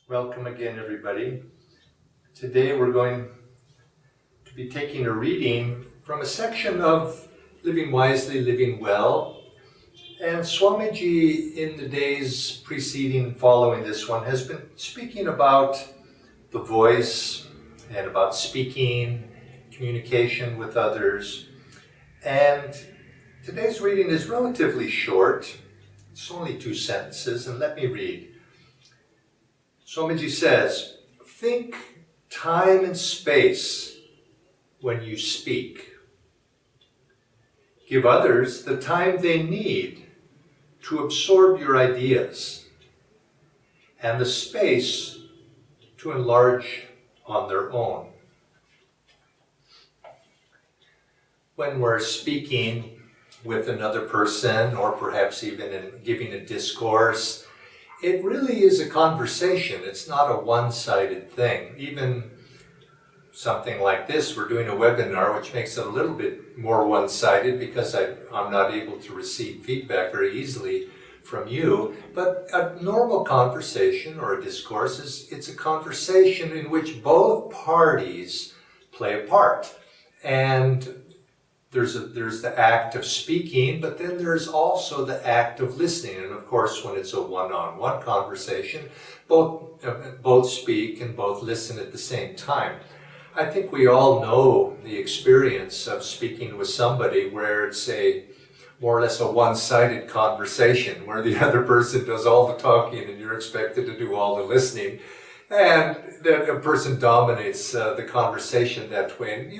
Welcome again, everybody. Today we're going to be taking a reading from a section of Living Wisely, Living Well. And Swamiji, in the days preceding and following this one, has been speaking about the voice and about speaking, communication with others. And today's reading is relatively short. It's only 2 sentences, and let me read. Swamiji says, think time and space when you speak. Give others the time they need to absorb your ideas and the space to enlarge on their own. When we're speaking with another person, or perhaps even in giving a discourse, it really is a conversation. It's not a one-sided thing. Even something like this, we're doing a webinar, which makes it a little bit more one-sided because I'm not able to receive feedback very easily from you. But a normal conversation or a discourse it's a conversation in which both parties play a part. And there's the act of speaking, but then there's also the act of listening. And of course, when it's a one-on-one conversation, both speak and both listen at the same time. I think we all know the experience of speaking with somebody where it's more or less a one-sided conversation, where the other person does all the talking and you're expected to do all the listening. And that a person dominates the conversation that way. And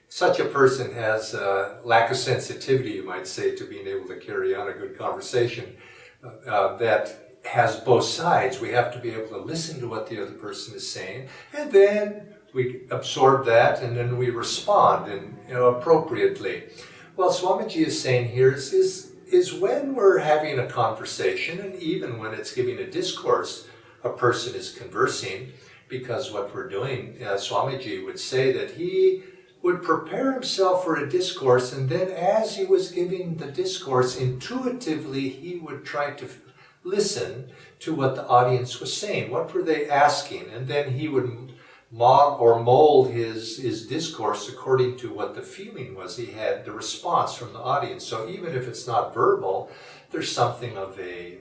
such a person has a lack of sensitivity, you might say, to being able to carry on a good conversation that has both sides. We have to be able to listen to what the other person is saying, and then we absorb that, and then we respond appropriately. Well, Swamiji is saying here is when we're having a conversation, and even when it's giving a discourse, a person is conversing, because what we're doing, Swamiji would say that he would prepare himself for a discourse, and then as he was giving the discourse, intuitively he would try to listen to what the audience was saying. What were they asking? And then he would mold his discourse according to what the feeling was. He had the response from the audience. So even if it's not verbal, there's something of a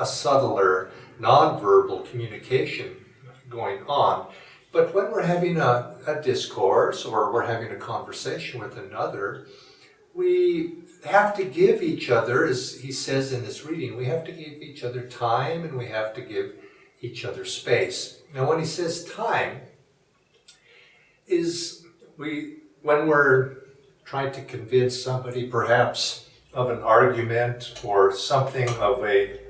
subtler, non-verbal communication going on. But when we're having a discourse or we're having a conversation with another, we have to give each other, as he says in this reading, we have to give each other time and we have to give each other space. Now when he says time, when we're trying to convince somebody perhaps of an argument or something of a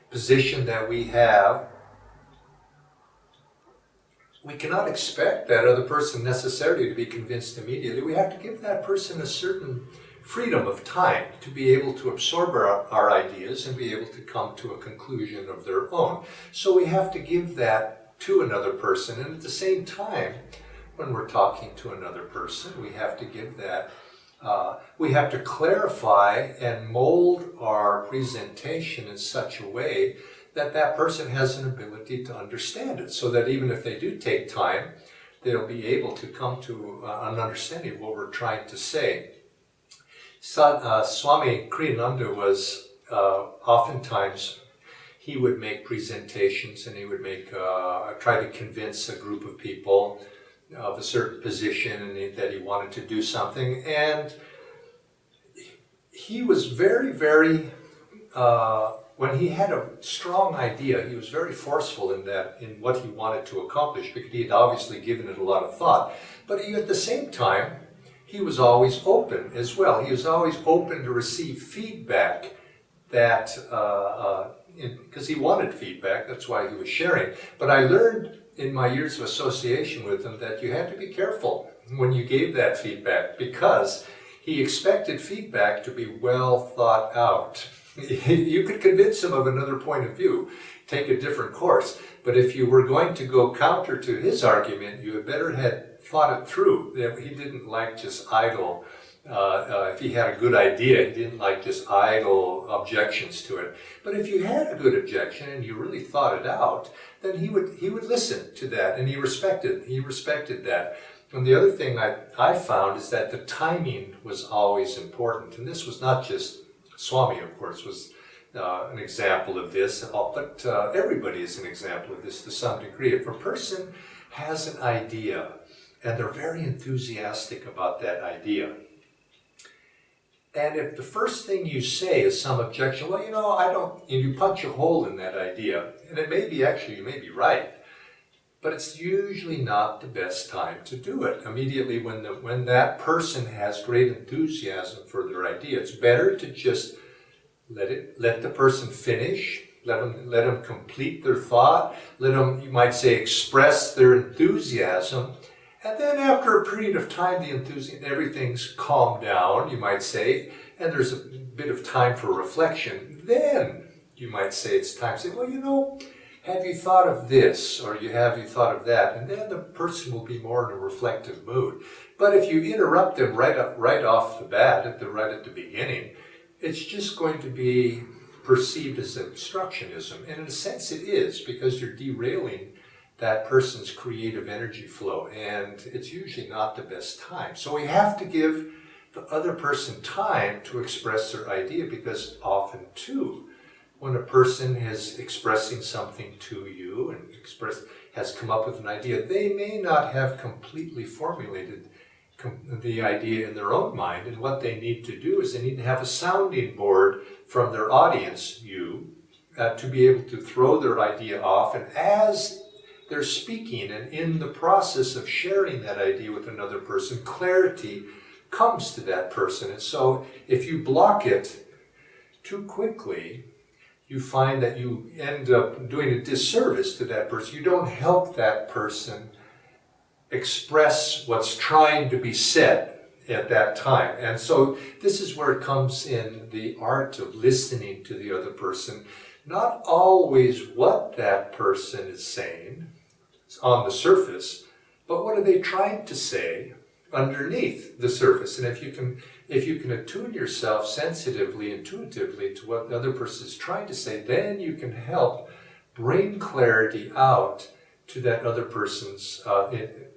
position that we have, we cannot expect that other person necessarily to be convinced immediately. We have to give that person a certain freedom of time to be able to absorb our ideas and be able to come to a conclusion of their own. So we have to give that to another person. And at the same time, when we're talking to another person, we have to give that. We have to clarify and mold our presentation in such a way that person has an ability to understand it, so that even if they do take time, they'll be able to come to an understanding of what we're trying to say. Swami Kriyananda was oftentimes, he would make presentations and he would try to convince a group of people of a certain position and that he wanted to do something. And he was very, very when he had a strong idea, he was very forceful in what he wanted to accomplish, because he had obviously given it a lot of thought. But at the same time, he was always open as well. He was always open to receive feedback because he wanted feedback, that's why he was sharing. But I learned in my years of association with him that you had to be careful when you gave that feedback, because he expected feedback to be well thought out. You could convince him of another point of view, take a different course, but if you were going to go counter to his argument, you had better had thought it through. He didn't like just idle if he had a good idea. He didn't like just idle objections to it. But if you had a good objection and you really thought it out, then he would listen to that, and he respected that. And the other thing I found is that the timing was always important. And this was not just Swami, of course, was an example of this, but everybody is an example of this to some degree. If a person has an idea and they're very enthusiastic about that idea, and if the first thing you say is some objection, well, I don't, and you punch a hole in that idea, and it may be you may be right, but it's usually not the best time to do it. Immediately when that person has great enthusiasm for their idea, it's better to just let the person finish, let them complete their thought, let them, you might say, express their enthusiasm. And then after a period of time, everything's calmed down, you might say, and there's a bit of time for reflection. Then you might say it's time to say, well, have you thought of this, or have you thought of that? And then the person will be more in a reflective mood. But if you interrupt them right off the bat, right at the beginning, it's just going to be perceived as obstructionism. And in a sense it is, because you're derailing that person's creative energy flow, and it's usually not the best time. So we have to give the other person time to express their idea, because often too, when a person is expressing something to you and has come up with an idea, they may not have completely formulated the idea in their own mind, and what they need to do is they need to have a sounding board from their audience, to be able to throw their idea off, and as they're speaking and in the process of sharing that idea with another person, clarity comes to that person. And so if you block it too quickly, you find that you end up doing a disservice to that person. You don't help that person express what's trying to be said at that time. And so this is where it comes in, the art of listening to the other person. Not always what that person is saying on the surface, but what are they trying to say underneath the surface? And if you can attune yourself sensitively, intuitively to what the other person is trying to say, then you can help bring clarity out to that other person's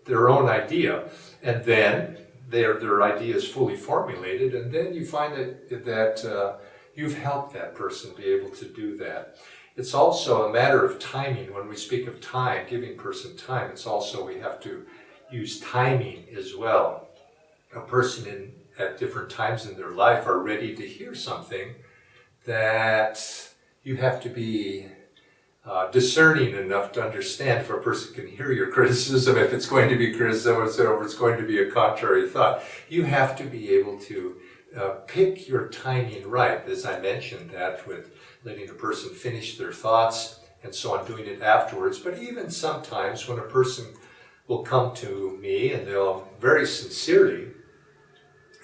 their own idea, and then their idea is fully formulated, and then you find that you've helped that person be able to do that. It's also a matter of timing. When we speak of time, giving person time, it's also, we have to use timing as well. A person at different times in their life are ready to hear something that you have to be discerning enough to understand if a person can hear your criticism, if it's going to be criticism, or if it's going to be a contrary thought. You have to be able to pick your timing right, as I mentioned that with letting a person finish their thoughts and so on, doing it afterwards. But even sometimes when a person will come to me and they'll very sincerely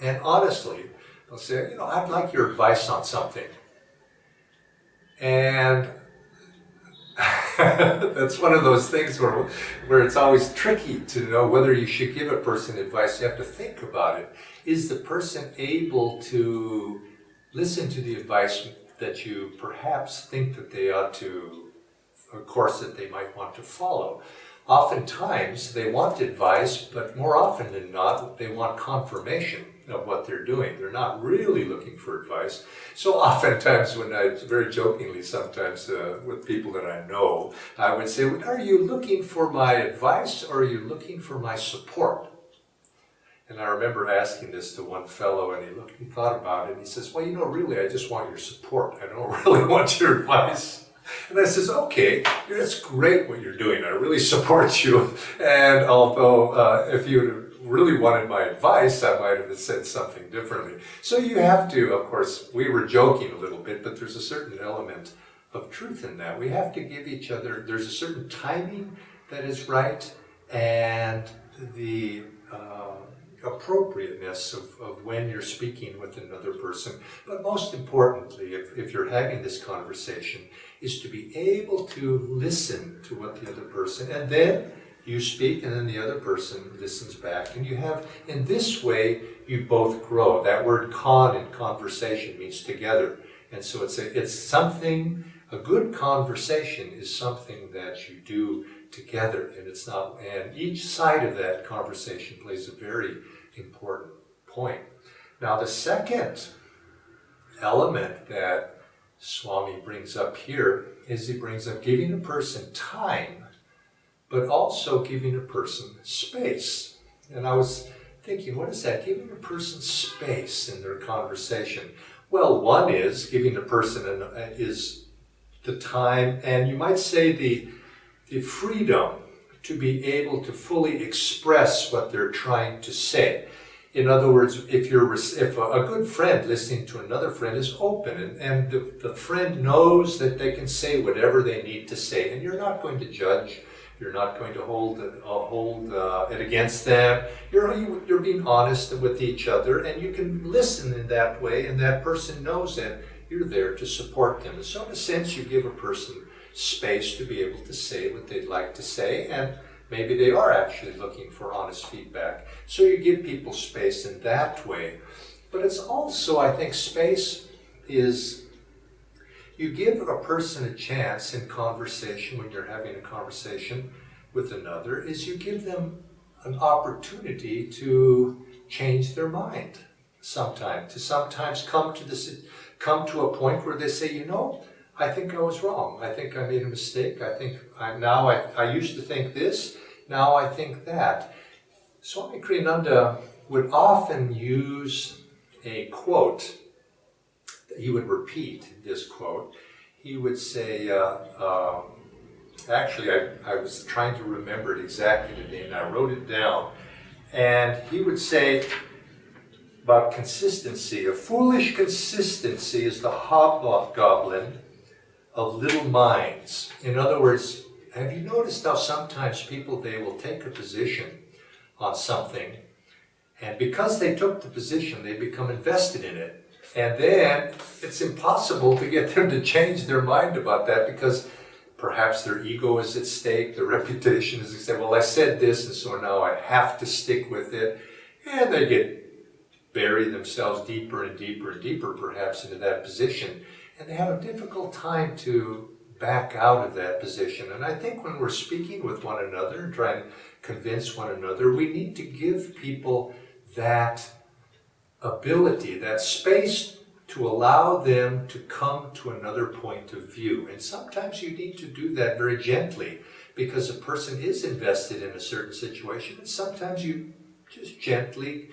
and honestly, they'll say, I'd like your advice on something. And that's one of those things where it's always tricky to know whether you should give a person advice. You have to think about it. Is the person able to listen to the advice that you perhaps think that they ought to, a course that they might want to follow? Oftentimes they want advice, but more often than not, they want confirmation of what they're doing. They're not really looking for advice. So oftentimes when very jokingly sometimes with people that I know, I would say, are you looking for my advice or are you looking for my support? And I remember asking this to one fellow, and he thought about it, and he says, well, really, I just want your support. I don't really want your advice. And I says, okay, that's great what you're doing. I really support you. And although if you really wanted my advice, I might have said something differently. So you have to, of course, we were joking a little bit, but there's a certain element of truth in that. We have to give each other, there's a certain timing that is right, and the appropriateness of when you're speaking with another person. But most importantly, if you're having this conversation, is to be able to listen to what the other person, and then You speak and then the other person listens back. And you have, in this way, you both grow. That word con in conversation means together. And so it's something, a good conversation is something that you do together. And it's not, and each side of that conversation plays a very important point. Now the second element that Swami brings up here is he brings up giving a person time, but also giving a person space. And I was thinking, what is that? Giving a person space in their conversation. Well, one is giving a person is the time, and you might say the freedom to be able to fully express what they're trying to say. In other words, if a good friend listening to another friend is open and the friend knows that they can say whatever they need to say, and you're not going to judge, you're not going to hold it against them. You're being honest with each other, and you can listen in that way, and that person knows that you're there to support them. And so in a sense, you give a person space to be able to say what they'd like to say, and maybe they are actually looking for honest feedback. So you give people space in that way. But it's also, I think, space is, you give a person a chance in conversation, when you're having a conversation with another, is you give them an opportunity to change their mind sometime, to sometimes come to a point where they say, I think I was wrong. I think I made a mistake. I used to think this, now I think that. Swami Kriyananda would often use a quote. He would repeat this quote. He would say, actually I was trying to remember it exactly today and I wrote it down. And he would say about consistency, a foolish consistency is the hobgoblin of little minds. In other words, have you noticed how sometimes people, they will take a position on something, and because they took the position, they become invested in it. And then it's impossible to get them to change their mind about that because perhaps their ego is at stake, their reputation is at stake. Well, I said this, and so now I have to stick with it. And they bury themselves deeper and deeper and deeper, perhaps, into that position. And they have a difficult time to back out of that position. And I think when we're speaking with one another and trying to convince one another, we need to give people that ability, that space to allow them to come to another point of view. And sometimes you need to do that very gently because a person is invested in a certain situation, and sometimes you just gently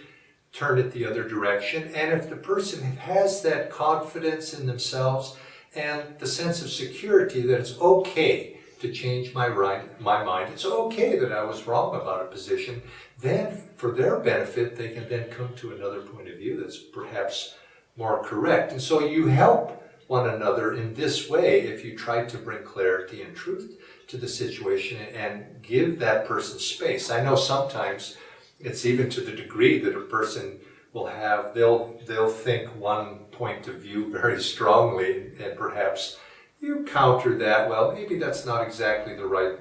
turn it the other direction. And if the person has that confidence in themselves and the sense of security that it's okay to change my mind, it's okay that I was wrong about a position, then for their benefit, they can then come to another point of view that's perhaps more correct. And so you help one another in this way if you try to bring clarity and truth to the situation and give that person space. I know sometimes it's even to the degree that a person will have, they'll think one point of view very strongly, and perhaps you counter that, well, maybe that's not exactly the right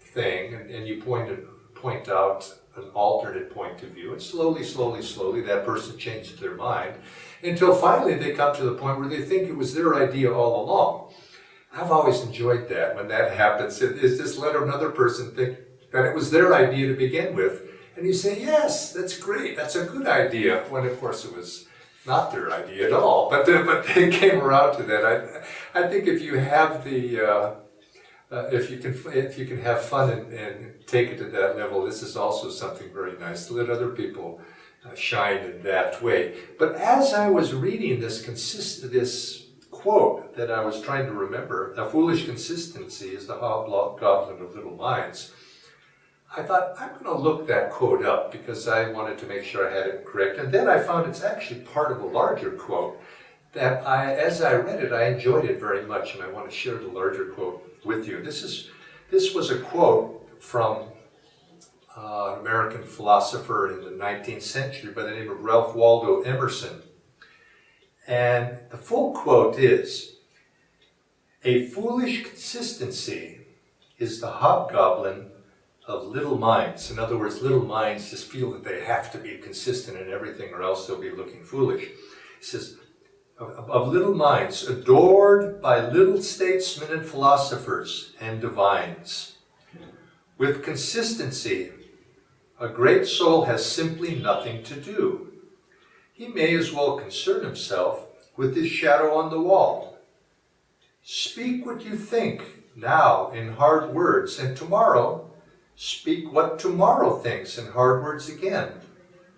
thing, and you point out an alternate point of view, and slowly that person changes their mind until finally they come to the point where they think it was their idea all along. I've always enjoyed that when that happens. Is just let another person think that it was their idea to begin with, and you say, yes, that's great, that's a good idea, when of course it was not their idea at all, but they came around to that. I think if you have if you can have fun and take it to that level, this is also something very nice to let other people shine in that way. But as I was reading this quote that I was trying to remember, a foolish consistency is the hobgoblin of little minds, I thought, I'm going to look that quote up because I wanted to make sure I had it correct. And then I found it's actually part of a larger quote that as I read it, I enjoyed it very much, and I want to share the larger quote with you. This was a quote from an American philosopher in the 19th century by the name of Ralph Waldo Emerson. And the full quote is, "A foolish consistency is the hobgoblin of little minds. In other words, little minds just feel that they have to be consistent in everything or else they'll be looking foolish. He says, of little minds, adored by little statesmen and philosophers and divines. With consistency, a great soul has simply nothing to do. He may as well concern himself with his shadow on the wall. Speak what you think now in hard words, and tomorrow speak what tomorrow thinks in hard words again,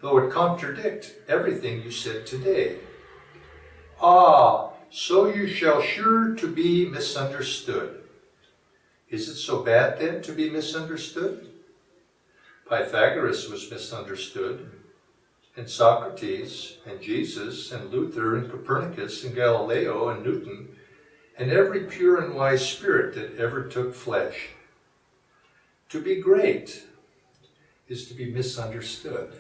though it contradict everything you said today. Ah, so you shall sure to be misunderstood. Is it so bad then to be misunderstood? Pythagoras was misunderstood, and Socrates, and Jesus, and Luther, and Copernicus, and Galileo, and Newton, and every pure and wise spirit that ever took flesh. To be great is to be misunderstood.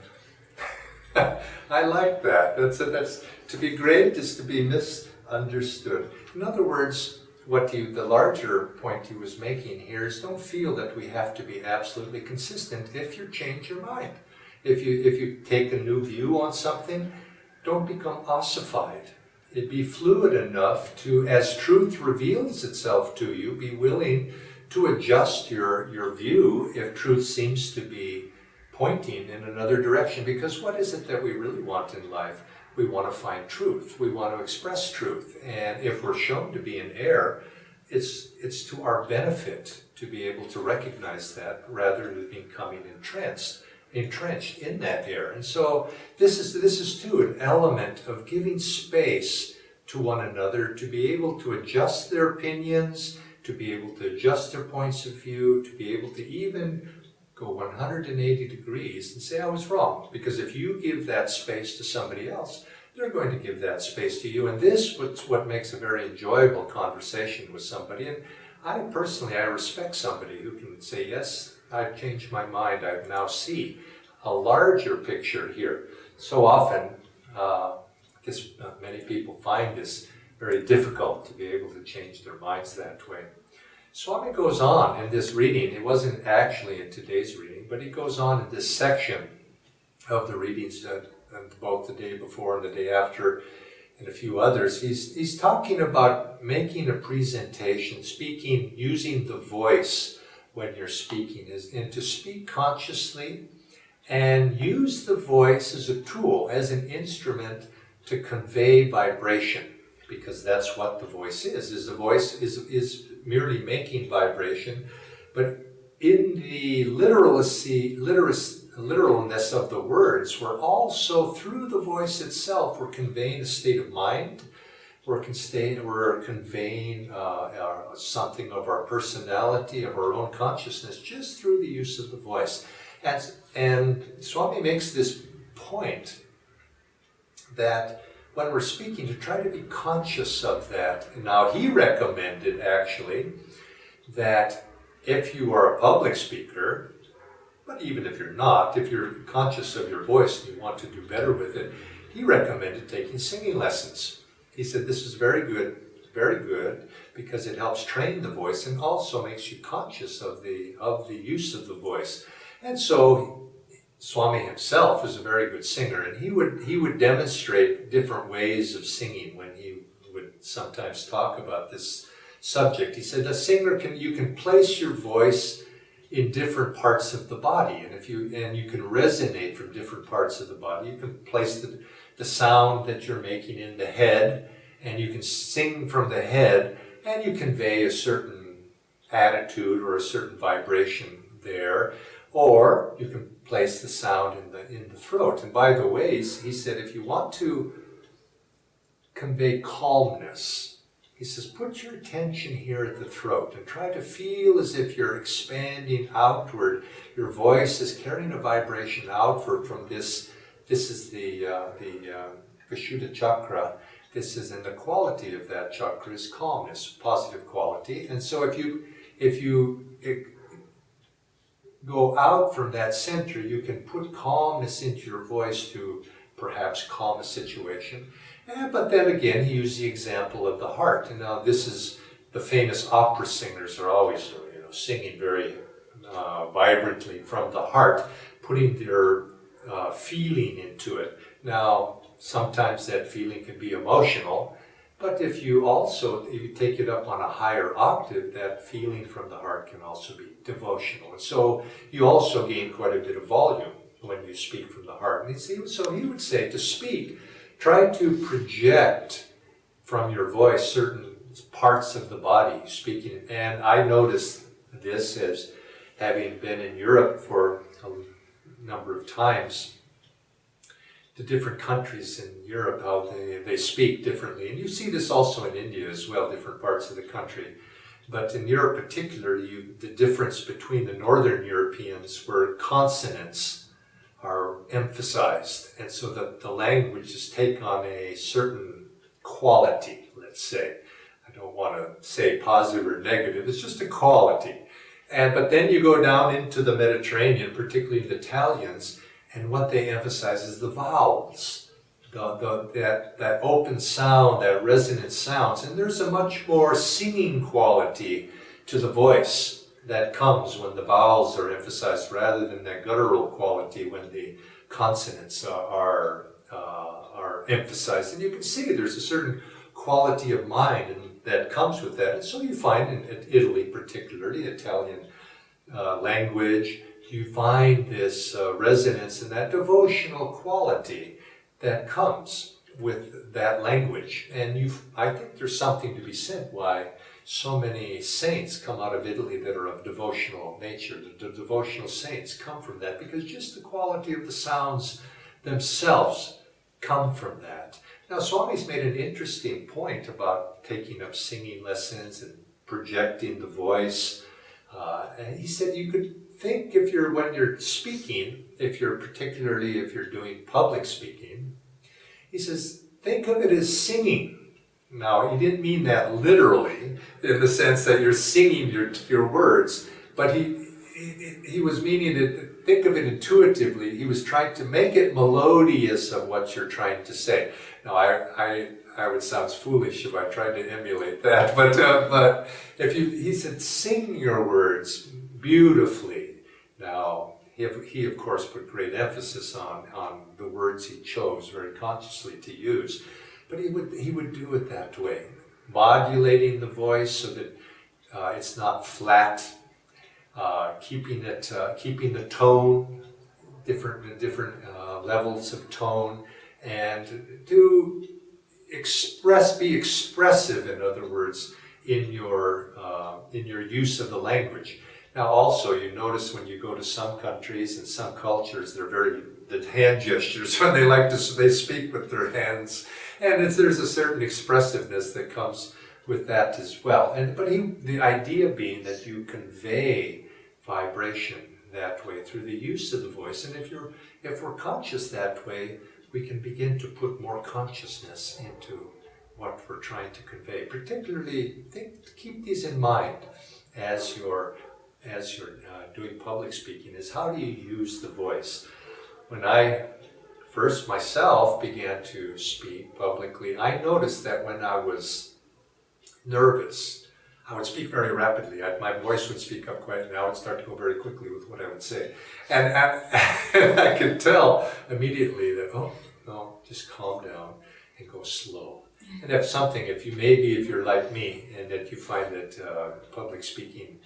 I like that. That's to be great is to be misunderstood. In other words, the larger point he was making here is don't feel that we have to be absolutely consistent if you change your mind. If you take a new view on something, don't become ossified. It be fluid enough to, as truth reveals itself to you, be willing to adjust your view if truth seems to be pointing in another direction. Because what is it that we really want in life? We want to find truth. We want to express truth. And if we're shown to be in error, it's to our benefit to be able to recognize that rather than becoming entrenched in that error. And so this is too an element of giving space to one another to be able to adjust their opinions, to be able to adjust their points of view, to be able to even go 180 degrees and say, I was wrong. Because if you give that space to somebody else, they're going to give that space to you. And this is what makes a very enjoyable conversation with somebody. And I respect somebody who can say, yes, I've changed my mind. I now see a larger picture here. So often, many people find this very difficult to be able to change their minds that way. Swami goes on in this reading. It wasn't actually in today's reading, but he goes on in this section of the readings, both the day before and the day after, and a few others. He's talking about making a presentation, speaking, using the voice when you're speaking, and to speak consciously and use the voice as a tool, as an instrument to convey vibration, because that's what the voice is the voice is merely making vibration, but in the literalness of the words, we're also, through the voice itself, we're conveying a state of mind, we're conveying something of our personality, of our own consciousness, just through the use of the voice. And Swami makes this point that when we're speaking, to try to be conscious of that. And now he recommended, actually, that if you are a public speaker, but even if you're not, if you're conscious of your voice and you want to do better with it, he recommended taking singing lessons. He said this is very good, because it helps train the voice and also makes you conscious of the use of the voice. And so Swami himself was a very good singer, and he would demonstrate different ways of singing when he would sometimes talk about this subject. He said, a singer you can place your voice in different parts of the body, and you can resonate from different parts of the body. You can place the sound that you're making in the head, and you can sing from the head, and you convey a certain attitude or a certain vibration there. Or you can place the sound in the throat. And by the way, he said, if you want to convey calmness, he says, put your attention here at the throat and try to feel as if you're expanding outward. Your voice is carrying a vibration outward from this. This is the Vishuddha chakra. This is, and the quality of that chakra is calmness, positive quality. And so if you go out from that center, you can put calmness into your voice to perhaps calm a situation. But then again, he used the example of the heart. And now this is, the famous opera singers are always, singing very vibrantly from the heart, putting their feeling into it. Now, sometimes that feeling can be emotional, but if you take it up on a higher octave, that feeling from the heart can also be devotional. And so you also gain quite a bit of volume when you speak from the heart. And so he would say, to speak, try to project from your voice certain parts of the body speaking. And I noticed this as having been in Europe for a number of times, the different countries in Europe, how they speak differently. And you see this also in India as well, different parts of the country. But in Europe particularly, the difference between the Northern Europeans, where consonants are emphasized, and so that the languages take on a certain quality, let's say. I don't want to say positive or negative, it's just a quality. But then you go down into the Mediterranean, particularly the Italians, and what they emphasize is the vowels, that open sound, that resonant sounds. And there's a much more singing quality to the voice that comes when the vowels are emphasized, rather than that guttural quality when the consonants are emphasized. And you can see there's a certain quality of mind that comes with that. And so you find in Italy, particularly Italian language, you find this resonance and that devotional quality that comes with that language. And I think there's something to be said why so many saints come out of Italy that are of devotional nature. The devotional saints come from that, because just the quality of the sounds themselves come from that. Now, Swami's made an interesting point about taking up singing lessons and projecting the voice. And he said you could think when you're speaking, particularly if you're doing public speaking, he says, think of it as singing. Now, he didn't mean that literally, in the sense that you're singing your words, but he was meaning to think of it intuitively. He was trying to make it melodious of what you're trying to say. Now, I would sound foolish if I tried to emulate that, but he said, sing your words beautifully. Now, he of course put great emphasis on the words he chose very consciously to use, but he would do it that way, modulating the voice so that it's not flat, keeping the tone, different levels of tone, and to be expressive, in other words, in your use of the language. Now, also, you notice when you go to some countries and some cultures, the hand gestures, when they speak with their hands, and there's a certain expressiveness that comes with that as well. But the idea being that you convey vibration that way through the use of the voice, and if we're conscious that way, we can begin to put more consciousness into what we're trying to convey. Particularly, keep these in mind as you're doing public speaking, is how do you use the voice? When I first myself began to speak publicly, I noticed that when I was nervous, I would speak very rapidly. My voice would speak up quite, and I would start to go very quickly with what I would say. And I could tell immediately that, oh, no, just calm down and go slow. And if you're like me, and that you find that public speaking,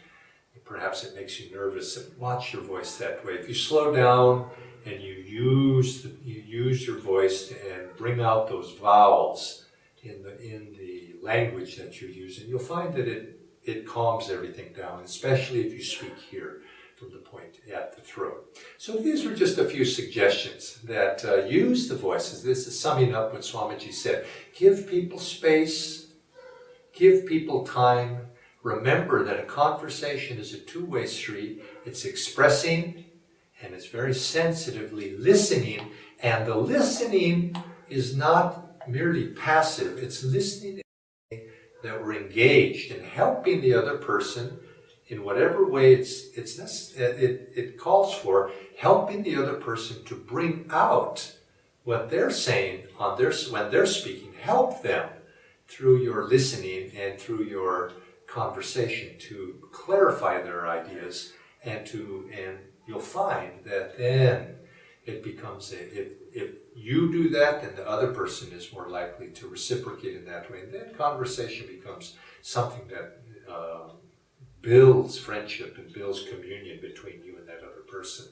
perhaps it makes you nervous, watch your voice that way. If you slow down and you use your voice and bring out those vowels in the language that you're using, you'll find that it calms everything down, especially if you speak here from the point at the throat. So these were just a few suggestions that use the voices. This is summing up what Swamiji said. Give people space, give people time. Remember that a conversation is a two-way street. It's expressing, and it's very sensitively listening. And the listening is not merely passive. It's listening that we're engaged in helping the other person in whatever way it calls for, helping the other person to bring out what they're saying when they're speaking. Help them through your listening and through your conversation to clarify their ideas and you'll find that then it becomes if you do that, then the other person is more likely to reciprocate in that way, and then conversation becomes something that builds friendship and builds communion between you and that other person.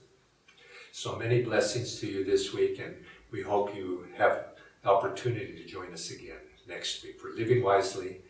So many blessings to you this week, and we hope you have the opportunity to join us again next week for Living Wisely